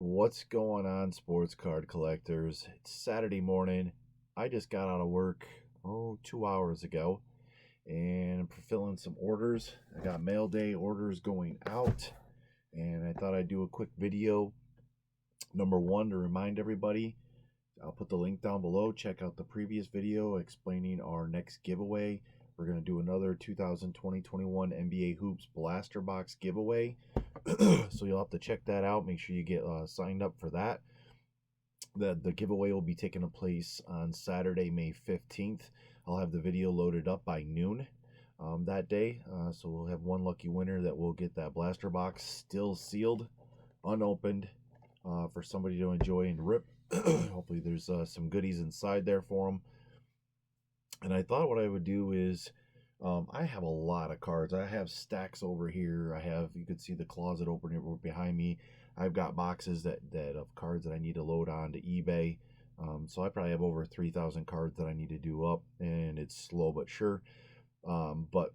What's going on, sports card collectors? It's Saturday morning. I just got out of work, 2 hours ago, and I'm fulfilling some orders. I got mail day orders going out, and I thought I'd do a quick video. Number one, to remind everybody, I'll put the link down below. Check out the previous video explaining our next giveaway. We're going to do another 2020-21 NBA Hoops Blaster Box giveaway. So you'll have to check that out. Make sure you get signed up for that. The giveaway will be taking place on Saturday, May 15th. I'll have the video loaded up by noon that day. So we'll have one lucky winner that will get that blaster box still sealed, unopened, for somebody to enjoy and rip. Hopefully there's some goodies inside there for them. And I thought what I would do is, I have a lot of cards. I have stacks over here. You could see the closet opener behind me. I've got boxes that of cards that I need to load on to eBay. So I probably have over 3,000 cards that I need to do up, and it's slow but sure. But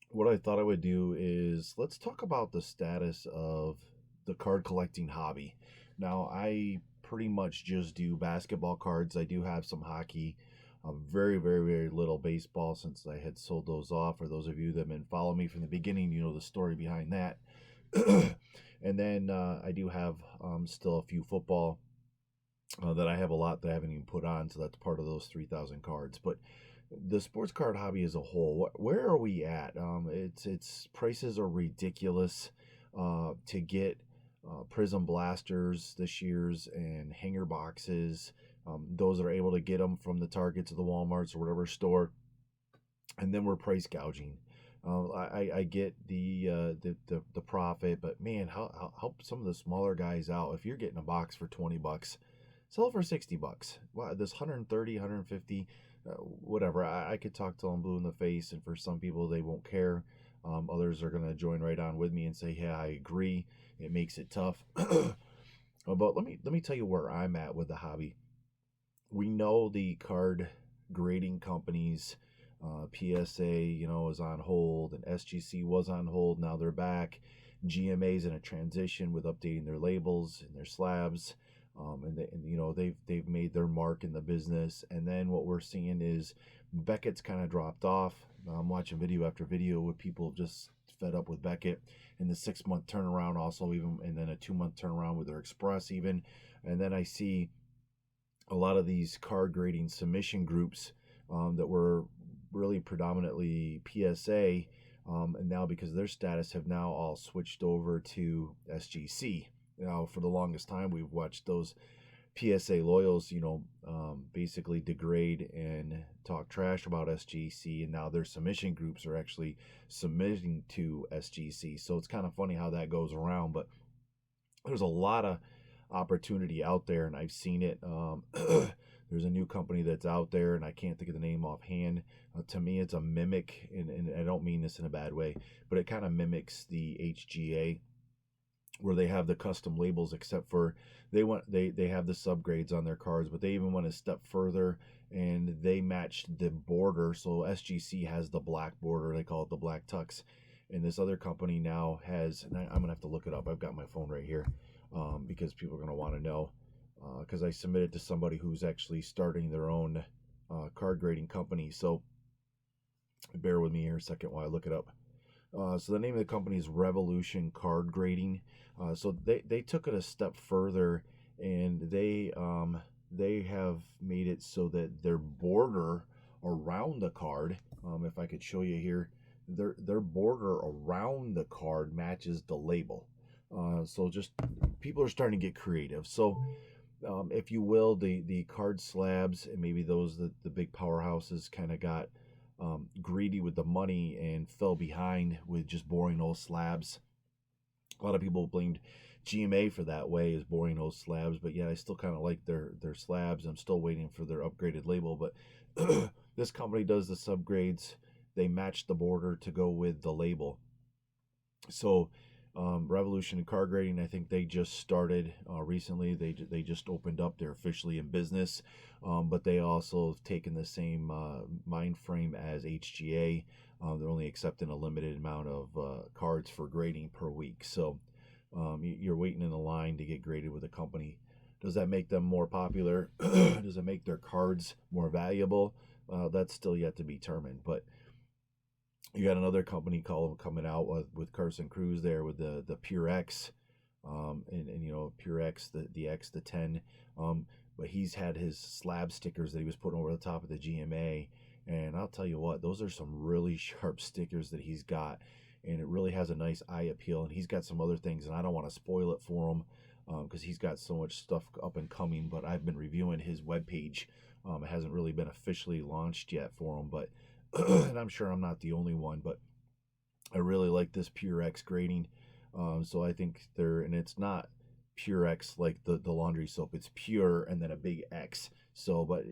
what I thought I would do is let's talk about the status of the card collecting hobby. Now, I pretty much just do basketball cards. I do have some hockey. Very, very, very little baseball since I had sold those off. For those of you that have been following me from the beginning, you know the story behind that. And then I do have still a few football that I have a lot that I haven't even put on, so that's part of those 3,000 cards. But the sports card hobby as a whole, where are we at? It's prices are ridiculous to get Prizm blasters this year's and hanger boxes. Those that are able to get them from the Targets or the Walmarts or whatever store, and then we're price gouging. I get the profit, but man, help some of the smaller guys out. If you're getting a box for $20, sell it for $60. Wow, this 130, 150, whatever. I could talk till I'm blue in the face, and for some people they won't care. Others are gonna join right on with me and say, "Yeah, I agree." It makes it tough. But let me tell you where I'm at with the hobby. We know the card grading companies, PSA, is on hold, and SGC was on hold. Now they're back. GMA's in a transition with updating their labels and their slabs, they've made their mark in the business. And then what we're seeing is Beckett's kind of dropped off. I'm watching video after video with people just fed up with Beckett, and the 6-month turnaround also, even, and then a 2-month turnaround with their Express even. And then I see a lot of these card grading submission groups that were really predominantly PSA, and now because of their status have now all switched over to SGC. Now, for the longest time, we've watched those PSA loyals, basically degrade and talk trash about SGC, and now their submission groups are actually submitting to SGC. So it's kind of funny how that goes around, but there's a lot of opportunity out there, and I've seen it. There's a new company that's out there, and I can't think of the name offhand. To me, it's a mimic, and I don't mean this in a bad way, but it kind of mimics the HGA, where they have the custom labels, except for they have the subgrades on their cards, but they even went a step further and they matched the border. So SGC has the black border, they call it the black tux, and this other company now has, and I'm gonna have to look it up. I've got my phone right here, because people are going to want to know, because I submitted to somebody who's actually starting their own card grading company. So bear with me here a second while I look it up. So the name of the company is Revolution Card Grading. So they took it a step further, and they have made it so that their border around the card, if I could show you here, their border around the card matches the label. So just people are starting to get creative. So if you will, the card slabs, and maybe those the big powerhouses kind of got greedy with the money and fell behind with just boring old slabs. A lot of people blamed GMA for that way, as boring old slabs, but yeah, I still kind of like their slabs. I'm still waiting for their upgraded label, but this company does the subgrades. They match the border to go with the label. So Revolution and Card Grading, I think they just started recently. They just opened up. They're officially in business, but they also have taken the same mind frame as HGA. They're only accepting a limited amount of cards for grading per week. So You're waiting in the line to get graded with a company. Does that make them more popular? Does it make their cards more valuable? That's still yet to be determined. But you got another company coming out with Carson Cruz there with the Pure X, and you know, Pure X, the X, the 10. But he's had his slab stickers that he was putting over the top of the GMA, and I'll tell you what, those are some really sharp stickers that he's got, and it really has a nice eye appeal. And he's got some other things, and I don't want to spoil it for him because he's got so much stuff up and coming. But I've been reviewing his webpage. It hasn't really been officially launched yet for him, but and I'm sure I'm not the only one, but I really like this Pure X grading. So I think and it's not Pure X like the laundry soap. It's pure and then a big X. So, but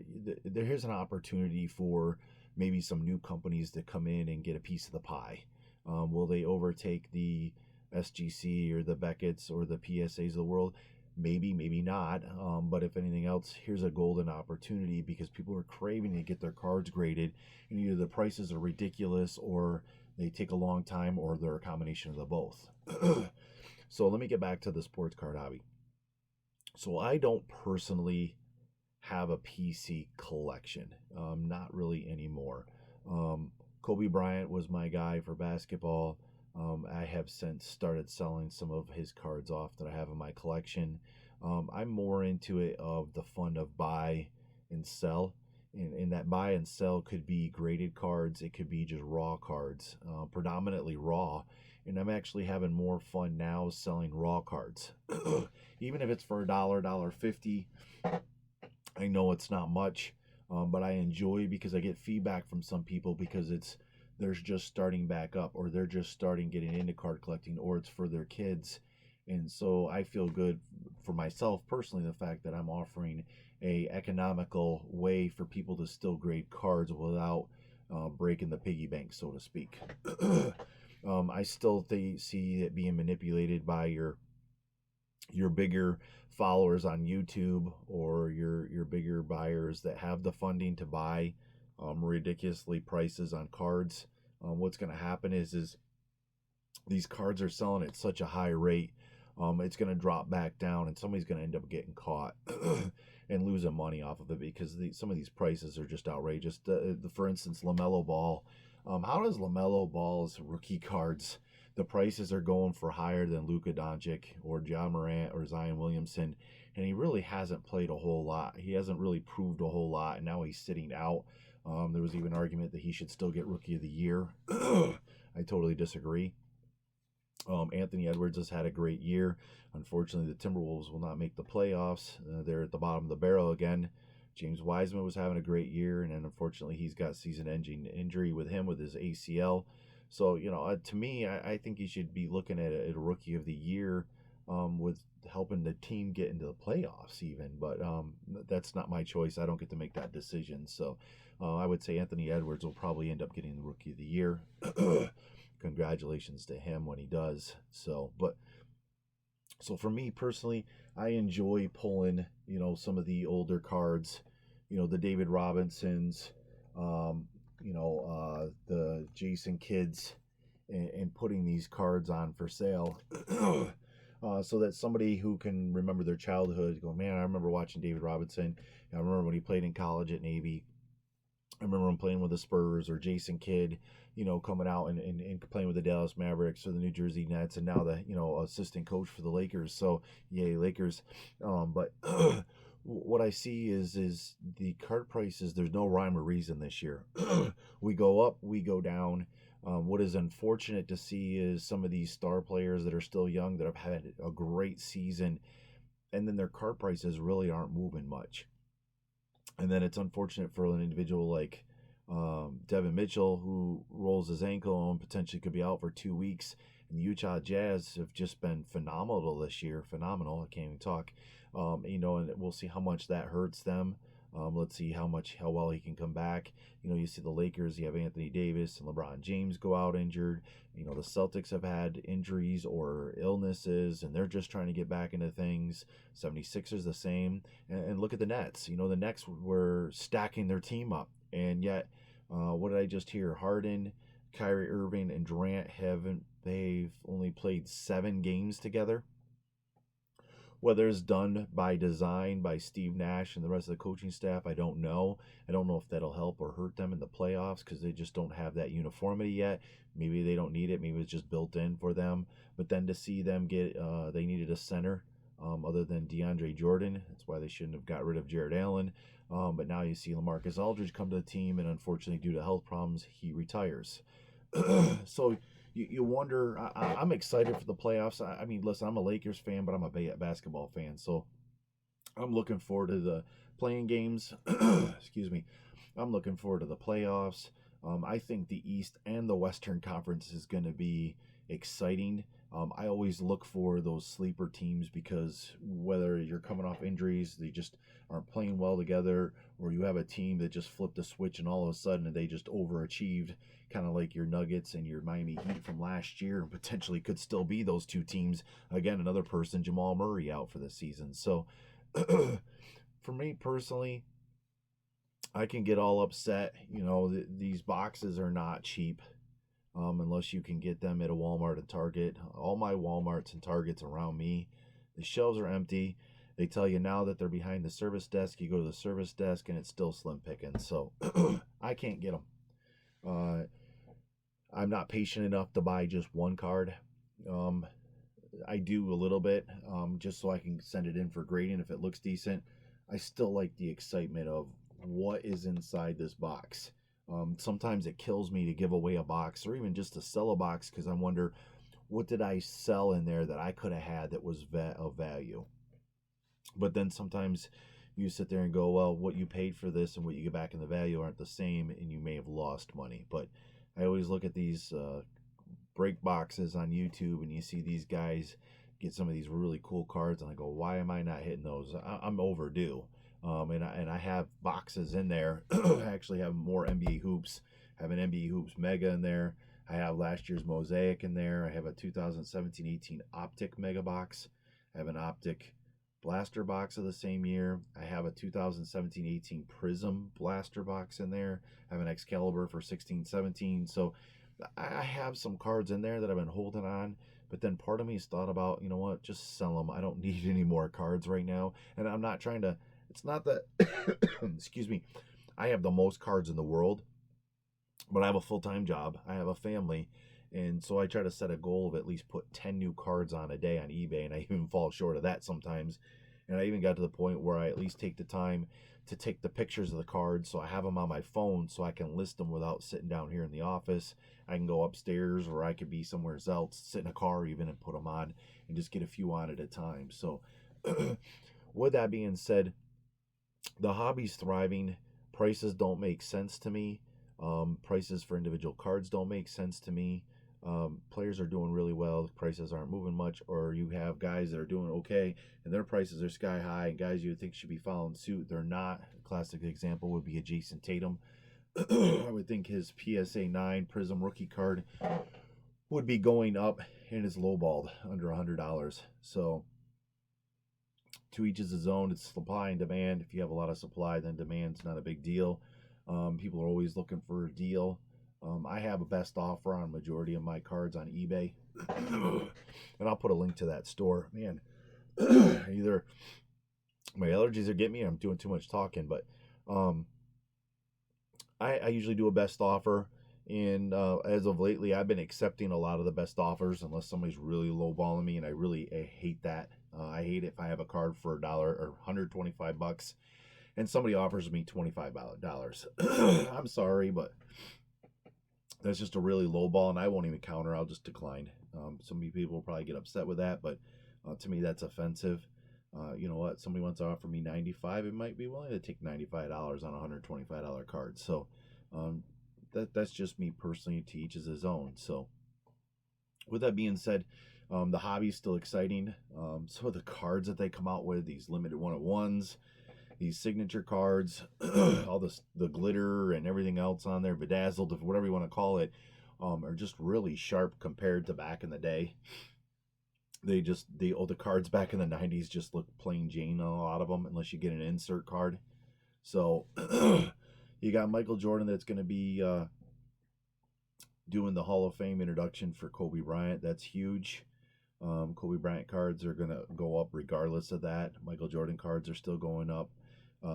here's an opportunity for maybe some new companies to come in and get a piece of the pie. Will they overtake the SGC or the Beckett's or the PSAs of the world? Maybe, maybe not. But if anything else, here's a golden opportunity because people are craving to get their cards graded, and either the prices are ridiculous or they take a long time or they're a combination of the both. So let me get back to the sports card hobby. So I don't personally have a PC collection, not really anymore. Kobe Bryant was my guy for basketball. I have since started selling some of his cards off that I have in my collection. I'm more into it of the fun of buy and sell. And that buy and sell could be graded cards. It could be just raw cards, predominantly raw. And I'm actually having more fun now selling raw cards. Even if it's for $1, $1.50, I know it's not much, but I enjoy because I get feedback from some people because they're just starting back up, or they're just starting getting into card collecting, or it's for their kids. And so I feel good for myself personally, the fact that I'm offering a economical way for people to still grade cards without breaking the piggy bank, so to speak. I still see it being manipulated by your bigger followers on YouTube, or your bigger buyers that have the funding to buy ridiculously prices on cards. What's going to happen is these cards are selling at such a high rate, it's going to drop back down, and somebody's going to end up getting caught and losing money off of it because some of these prices are just outrageous. For instance, LaMelo Ball. How does LaMelo Ball's rookie cards, the prices are going for higher than Luka Doncic or John Morant or Zion Williamson, and he really hasn't played a whole lot. He hasn't really proved a whole lot, and now he's sitting out. There was even an argument that he should still get Rookie of the Year. I totally disagree. Anthony Edwards has had a great year. Unfortunately, the Timberwolves will not make the playoffs. They're at the bottom of the barrel again. James Wiseman was having a great year, and then unfortunately he's got season-ending injury with his ACL. So, to me, I think he should be looking at a Rookie of the Year with helping the team get into the playoffs even. But that's not my choice. I don't get to make that decision. So I would say Anthony Edwards will probably end up getting the Rookie of the Year. Congratulations to him when he does. So for me personally, I enjoy pulling, some of the older cards, the David Robinsons, the Jason Kidds, and putting these cards on for sale. So that somebody who can remember their childhood go, man, I remember watching David Robinson. I remember when he played in college at Navy. I remember him playing with the Spurs, or Jason Kidd, coming out and playing with the Dallas Mavericks or the New Jersey Nets, and now the, assistant coach for the Lakers. So, yay, Lakers. But what I see is the card prices, there's no rhyme or reason this year. We go up, we go down. What is unfortunate to see is some of these star players that are still young that have had a great season, and then their card prices really aren't moving much. And then it's unfortunate for an individual like Devin Mitchell, who rolls his ankle and potentially could be out for 2 weeks. And the Utah Jazz have just been phenomenal this year. Phenomenal. I can't even talk. And we'll see how much that hurts them. Let's see how well he can come back. You see the Lakers, you have Anthony Davis and LeBron James go out injured. The Celtics have had injuries or illnesses, and they're just trying to get back into things. 76ers the same. And look at the Nets. The Nets were stacking their team up. And yet, what did I just hear? Harden, Kyrie Irving, and Durant they've only played 7 games together. Whether it's done by design by Steve Nash and the rest of the coaching staff, I don't know. I don't know if that'll help or hurt them in the playoffs because they just don't have that uniformity yet. Maybe they don't need it. Maybe it's just built in for them. But then to see them get, they needed a center other than DeAndre Jordan. That's why they shouldn't have got rid of Jared Allen. But now you see LaMarcus Aldridge come to the team, and unfortunately, due to health problems, he retires. So you wonder. I'm excited for the playoffs. I mean, listen, I'm a Lakers fan, but I'm a basketball fan, so I'm looking forward to the playing games. Excuse me. I'm looking forward to the playoffs. I think the East and the Western Conference is going to be exciting. I always look for those sleeper teams because whether you're coming off injuries, they just aren't playing well together, or you have a team that just flipped a switch and all of a sudden they just overachieved, kind of like your Nuggets and your Miami Heat from last year, and potentially could still be those two teams. Again, another person, Jamal Murray, out for the season. So for me personally, I can get all upset. You know, these boxes are not cheap. Unless you can get them at a Walmart and Target. All my Walmarts and Targets around me, the shelves are empty. They tell you now that they're behind the service desk. You go to the service desk and it's still slim picking. So I can't get them. I'm not patient enough to buy just one card. I do a little bit just so I can send it in for grading if it looks decent. I still like the excitement of what is inside this box. Sometimes it kills me to give away a box or even just to sell a box because I wonder, what did I sell in there that I could have had that was of value? But then sometimes you sit there and go, well, what you paid for this and what you get back in the value aren't the same, and you may have lost money. But I always look at these break boxes on YouTube, and you see these guys get some of these really cool cards, and I go, why am I not hitting those? I'm overdue. And I have boxes in there. I actually have more NBA hoops. I have an NBA hoops mega in there. I have last year's mosaic in there. I have a 2017-18 optic mega box. I have an optic blaster box of the same year. I have a 2017-18 Prizm blaster box in there. I have an Excalibur for 16-17. So I have some cards in there that I've been holding on. But then part of me has thought about, you know what, just sell them. I don't need any more cards right now. And I'm not trying to, it's not that, excuse me, I have the most cards in the world, but I have a full-time job. I have a family. And so I try to set a goal of at least put 10 new cards on a day on eBay. And I even fall short of that sometimes. And I even got to the point where I at least take the time to take the pictures of the cards so I have them on my phone so I can list them without sitting down here in the office. I can go upstairs, or I could be somewhere else, sit in a car even and put them on and just get a few on at a time. So with that being said, the hobby's thriving. Prices don't make sense to me. Prices for individual cards don't make sense to me. Players are doing really well. Prices aren't moving much, or you have guys that are doing okay and their prices are sky high, and guys you would think should be following suit, they're not. A classic example would be a Jason Tatum. I would think his PSA 9 Prizm rookie card would be going up, and is lowballed under $100. So to each is his own. It's supply and demand. If you have a lot of supply, then demand's not a big deal. People are always looking for a deal. I have a best offer on majority of my cards on eBay, and I'll put a link to that store. Man, either my allergies are getting me, or I'm doing too much talking, but I usually do a best offer, and as of lately, I've been accepting a lot of the best offers unless somebody's really lowballing me, and I hate that. I hate it if I have a card for $1 or $125, and somebody offers me $25. I'm sorry, but that's just a really low ball, and I won't even counter. I'll just decline. Some people will probably get upset with that, but to me, that's offensive. You know what? Somebody wants to offer me $95, it might be willing to take $95 on a $125 card. So that's just me personally. To each is his own. So with that being said, the hobby's still exciting. Some of the cards that they come out with, these limited 1-of-1s, these signature cards, all the glitter and everything else on there, bedazzled, whatever you want to call it, are just really sharp compared to back in the day. The cards back in the 90s just look plain Jane on a lot of them, unless you get an insert card. So you got Michael Jordan that's going to be doing the Hall of Fame introduction for Kobe Bryant. That's huge. Kobe Bryant cards are going to go up regardless of that. Michael Jordan cards are still going up.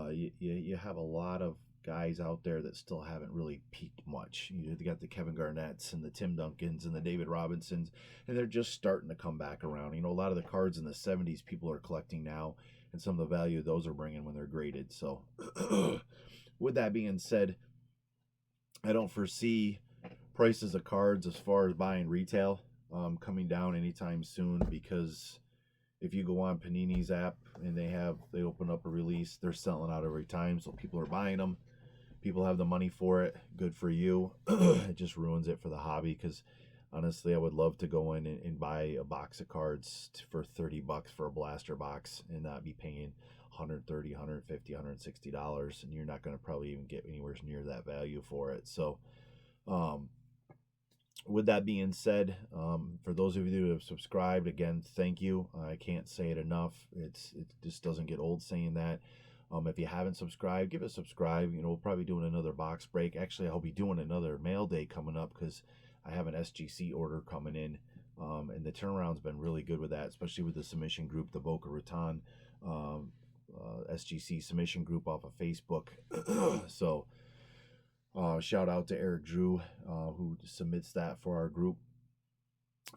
You have a lot of guys out there that still haven't really peaked much. You got the Kevin Garnetts and the Tim Duncans and the David Robinsons, and they're just starting to come back around. A lot of the cards in the 70s people are collecting now, and some of the value those are bringing when they're graded. So with that being said, I don't foresee prices of cards as far as buying retail coming down anytime soon, because if you go on Panini's app and they open up a release, they're selling out every time, so people are buying them. People have the money for it. Good for you. It just ruins it for the hobby, because honestly, I would love to go in and buy a box of cards for $30 for a blaster box and not be paying $130, $150, $160, and you're not going to probably even get anywhere near that value for it. So with that being said, for those of you who have subscribed, again, thank you. I can't say it enough. It just doesn't get old saying that. If you haven't subscribed, give it a subscribe. We'll probably doing another box break. Actually, I'll be doing another mail day coming up, because I have an SGC order coming in, and the turnaround's been really good with that, especially with the submission group, the Boca Raton SGC submission group off of Facebook. So shout out to Eric Drew, who submits that for our group.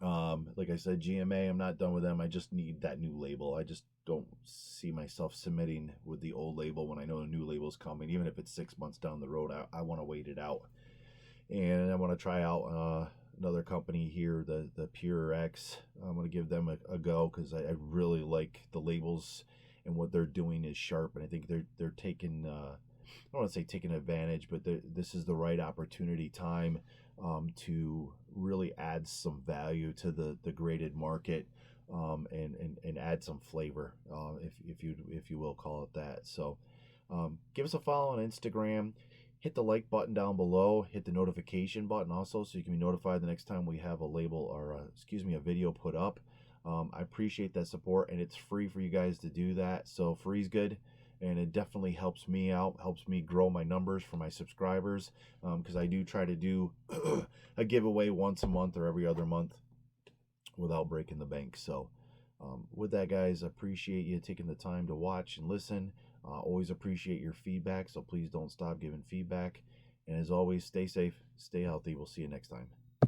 Like I said, GMA, I'm not done with them. I just need that new label. I just don't see myself submitting with the old label when I know the new label's coming. Even if it's 6 months down the road, I want to wait it out. And I want to try out another company here, the Pure X. I'm going to give them a go, because I really like the labels, and what they're doing is sharp. And I think they're taking, I don't want to say taking advantage, but this is the right opportunity time to really add some value to the graded market, and add some flavor, if you will call it that. So give us a follow on Instagram. Hit the like button down below. Hit the notification button also, so you can be notified the next time we have a label, or a video put up. I appreciate that support, and it's free for you guys to do that. So free's good, and it definitely helps me out, helps me grow my numbers for my subscribers, because I do try to do a giveaway once a month or every other month without breaking the bank. So with that, guys, I appreciate you taking the time to watch and listen. Always appreciate your feedback, so please don't stop giving feedback. And as always, stay safe, stay healthy. We'll see you next time.